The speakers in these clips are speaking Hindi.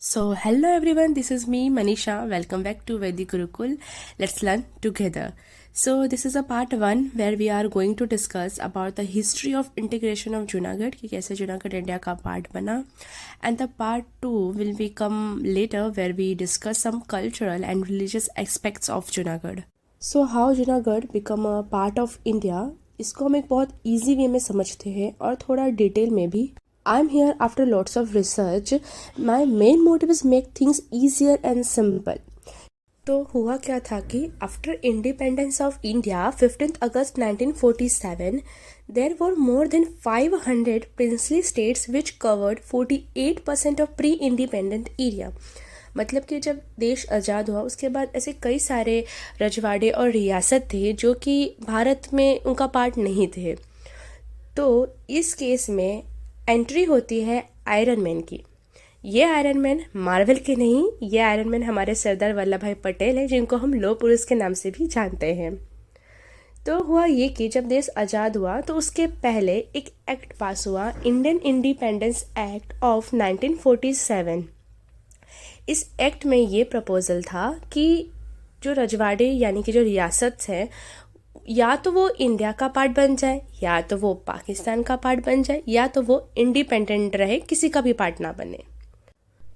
So, hello everyone, this is me Manisha. Welcome back to Vedic Gurukul. Let's learn together. So, this is a part 1 where we are going to discuss about the history of integration of Junagadh कि कैसे Junagadh India का part बना, and the part 2 will become later where we discuss some cultural and religious aspects of Junagadh. So, how Junagadh become a part of India, इसको हम एक बहुत easy way में समझते हैं और थोड़ा डिटेल में भी. I'm here after lots of research. My main motive is make things easier and simple. तो हुआ क्या था कि after independence of India 15 August 1947 there were more than 500 princely states which covered 48% of pre independent area. मतलब कि जब देश आज़ाद हुआ उसके बाद ऐसे कई सारे रजवाड़े और रियासत थे जो कि भारत में उनका पार्ट नहीं थे. तो इस केस में एंट्री होती है आयरन मैन की. ये आयरन मैन मार्वल के नहीं, ये आयरन मैन हमारे सरदार वल्लभ भाई पटेल हैं जिनको हम लौह पुरुष के नाम से भी जानते हैं. तो हुआ ये कि जब देश आज़ाद हुआ तो उसके पहले एक एक्ट पास हुआ, इंडियन इंडिपेंडेंस एक्ट ऑफ 1947. इस एक्ट में ये प्रपोजल था कि जो रजवाड़े यानी कि जो रियासत हैं या तो वो इंडिया का पार्ट बन जाए, या तो वो पाकिस्तान का पार्ट बन जाए, या तो वो इंडिपेंडेंट रहे, किसी का भी पार्ट ना बने.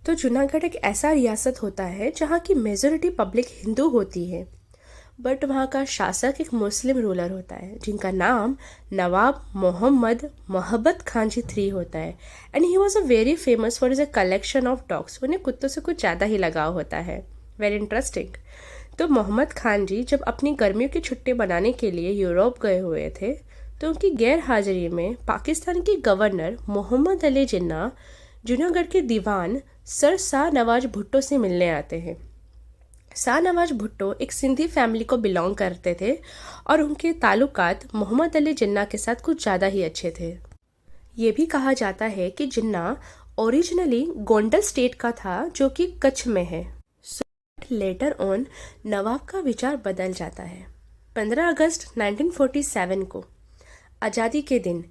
तो जूनागढ़ एक ऐसा रियासत होता है जहाँ की मेजॉरिटी पब्लिक हिंदू होती है, बट वहाँ का शासक एक मुस्लिम रूलर होता है जिनका नाम नवाब मोहम्मद मोहब्बत खान जी III होता है. And he was a very famous for is a collection of dogs. उन्हें कुत्तों से कुछ ज़्यादा ही लगाव होता है. Very interesting. तो मोहम्मद खान जी जब अपनी गर्मियों की छुट्टी बनाने के लिए यूरोप गए हुए थे तो उनकी गैर हाजिरी में पाकिस्तान के गवर्नर मोहम्मद अली जिन्ना जूनागढ़ के दीवान सर शाह नवाज भुट्टो से मिलने आते हैं. शाह नवाज भुट्टो एक सिंधी फैमिली को बिलोंग करते थे और उनके ताल्लुकात मोहम्मद अली जिन्ना के साथ कुछ ज़्यादा ही अच्छे थे. ये भी कहा जाता है कि जिन्ना ओरिजिनली गोंडल स्टेट का था जो कि कच्छ में है. लेटर ऑन नवाब का विचार बदल जाता है. 15 अगस्त 1947 को आज़ादी के दिन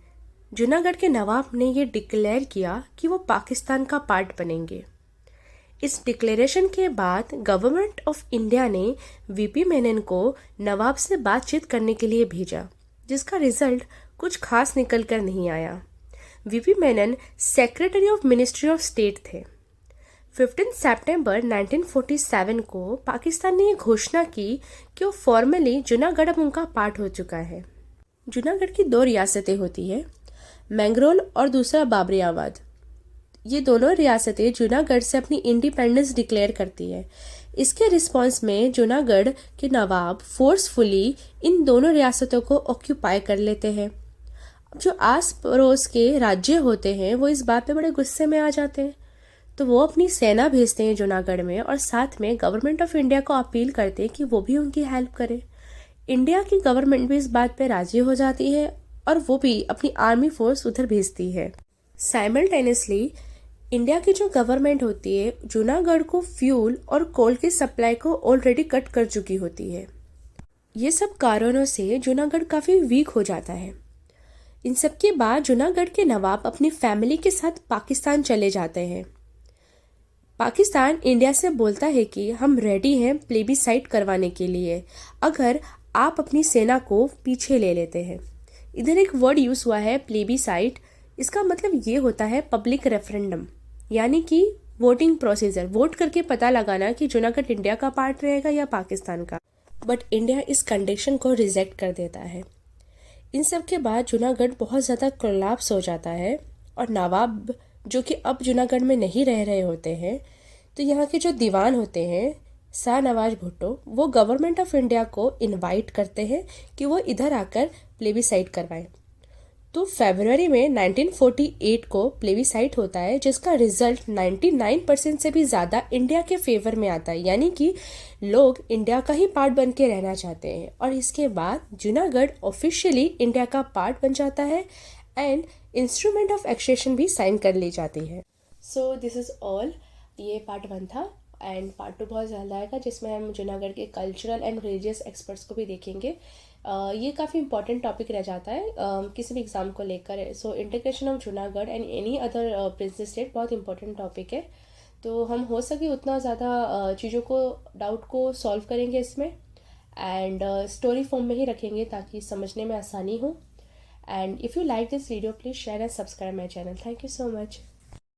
जूनागढ़ के नवाब ने ये डिक्लेयर किया कि वो पाकिस्तान का पार्ट बनेंगे. इस डिक्लेरेशन के बाद गवर्नमेंट ऑफ इंडिया ने वीपी मेनन को नवाब से बातचीत करने के लिए भेजा, जिसका रिजल्ट कुछ खास निकल कर नहीं आया. VP Menon secretary of ministry of state थे. 15 सितंबर 1947 को पाकिस्तान ने ये घोषणा की कि वो फॉर्मली जूनागढ़ अब उनका पार्ट हो चुका है. जूनागढ़ की 2 रियासतें होती है, मैंगरोल और दूसरा बाबरियाबाद. ये दोनों रियासतें जूनागढ़ से अपनी इंडिपेंडेंस डिक्लेयर करती है. इसके रिस्पॉन्स में जूनागढ़ के नवाब फोर्सफुली इन दोनों रियासतों को ऑक्यूपाई कर लेते हैं. अब जो आस पड़ोस के राज्य होते हैं वो इस बात पे बड़े गुस्से में आ जाते हैं, तो वो अपनी सेना भेजते हैं जूनागढ़ में और साथ में गवर्नमेंट ऑफ इंडिया को अपील करते हैं कि वो भी उनकी हेल्प करे. इंडिया की गवर्नमेंट भी इस बात पे राजी हो जाती है और वो भी अपनी आर्मी फोर्स उधर भेजती है. साइमल्टेनियसली इंडिया की जो गवर्नमेंट होती है जूनागढ़ को फ्यूल और कोल की सप्लाई को ऑलरेडी कट कर चुकी होती है. ये सब कारणों से जूनागढ़ काफ़ी वीक हो जाता है. इन सब के बाद जूनागढ़ के नवाब अपनी फैमिली के साथ पाकिस्तान चले जाते हैं. पाकिस्तान इंडिया से बोलता है कि हम रेडी हैं प्लेबिसाइट करवाने के लिए अगर आप अपनी सेना को पीछे ले लेते हैं. इधर एक वर्ड यूज़ हुआ है प्लेबिसाइट. इसका मतलब ये होता है पब्लिक रेफरेंडम, यानी कि वोटिंग प्रोसीजर, वोट करके पता लगाना कि जूनागढ़ इंडिया का पार्ट रहेगा या पाकिस्तान का. बट इंडिया इस कंडीशन को रिजेक्ट कर देता है. इन सब के बाद जूनागढ़ बहुत ज़्यादा कोलैप्स हो जाता है और नवाब जो कि अब जूनागढ़ में नहीं रह रहे होते हैं, तो यहाँ के जो दीवान होते हैं शाह नवाज भुट्टो, वो गवर्नमेंट ऑफ इंडिया को इनवाइट करते हैं कि वो इधर आकर प्लेबिसाइट करवाएं. तो फरवरी में 1948 को प्लेबिसाइट होता है जिसका रिजल्ट 99% से भी ज़्यादा इंडिया के फेवर में आता है, यानी कि लोग इंडिया का ही पार्ट बन के रहना चाहते हैं. और इसके बाद जूनागढ़ ऑफिशियली इंडिया का पार्ट बन जाता है एंड इंस्ट्रूमेंट ऑफ एक्सेशन भी साइन कर ली जाती है. So this is all. ये पार्ट 1 था एंड पार्ट 2 बहुत ज़्यादा आएगा जिसमें हम जूनागढ़ के कल्चरल एंड रिलीजियस एक्सपर्ट्स को भी देखेंगे. ये काफ़ी इंपॉर्टेंट टॉपिक रह जाता है किसी भी एग्ज़ाम को लेकर. So integration of Junagadh and any other princess state बहुत इंपॉर्टेंट टॉपिक है. तो हम हो सके उतना ज़्यादा चीज़ों को, डाउट को सॉल्व करेंगे इसमें, एंड स्टोरी फॉर्म में ही रखेंगे ताकि समझने में आसानी हो. And if you like this video, please share and subscribe my channel. Thank you so much.